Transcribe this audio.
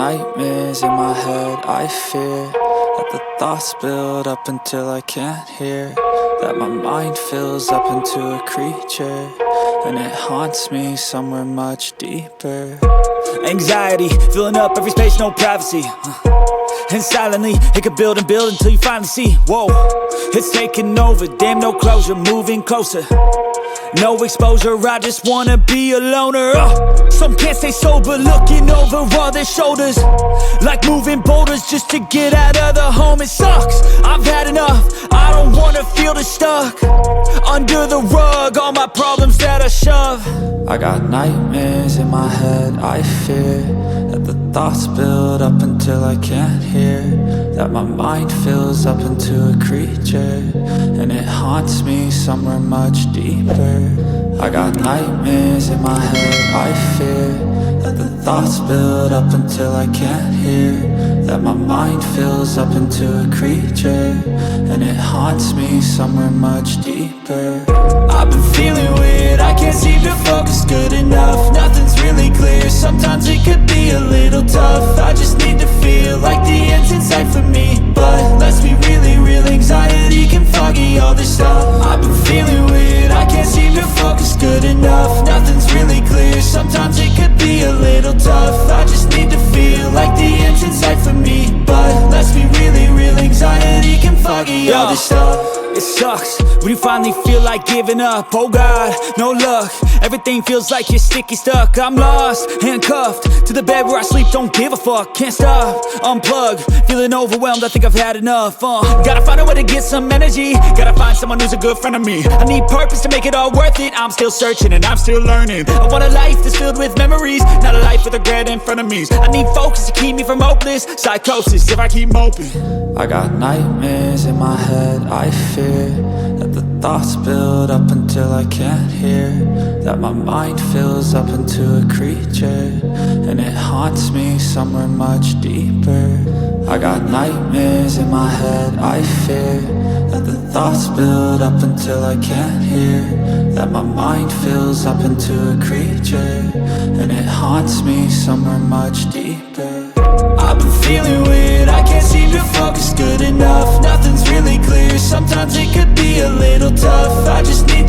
nightmares in my head, I fear that the thoughts build up until I can't hear, that my mind fills up into a creature, and it haunts me somewhere much deeper. Anxiety, filling up every space, no privacy. And silently, it could build and build until you finally see, whoa, it's taking over, damn no closure, moving closer. No exposure, I just wanna be a loner. Some can't stay sober, looking over all their shoulders, like moving boulders just to get out of the home. It sucks, I've had enough, I don't wanna feel the stuck under the rug, all my problems that I shove. I got nightmares in my head, I fear that the thoughts build up until I can't hear, that my mind fills up into a creature, and it haunts me somewhere much deeper. I got nightmares in my head, I fear that the thoughts build up until I can't hear, that my mind fills up into a creature, and it haunts me somewhere much deeper. I've been feeling weird, I can't seem to focus good enough, nothing's really clear, sometimes it could be a little tough. I just need to feel like the end's in sight for me, but let's be really real, anxiety can foggy all this stuff. I've been feeling weird, I can't seem to focus good enough, nothing's really clear, sometimes it could be a little tough. I just need to feel like the end's in sight for me, but let's be really real, anxiety can foggy all this stuff. It sucks when you finally feel like giving up. Oh God, no luck, everything feels like you're sticky stuck. I'm lost, handcuffed to the bed where I sleep, don't give a fuck. Can't stop, unplug, feeling overwhelmed, I think I've had enough. Gotta find a way to get some energy, gotta find someone who's a good friend of me. I need purpose to make it all worth it, I'm still searching and I'm still learning. I want a life that's filled with memories, not a life with regret and frenemies. I need focus to keep me from hopeless psychosis if I keep moping. I got nightmares in my head, I fear that the thoughts build up until I can't hear, that my mind fills up into a creature, and it haunts me somewhere much deeper. I got nightmares in my head, I fear that the thoughts build up until I can't hear, that my mind fills up into a creature, and it haunts me somewhere much deeper. I've been feeling weird, I can't seem to focus good enough, nothing's really clear, sometimes it could be a little tough. I just need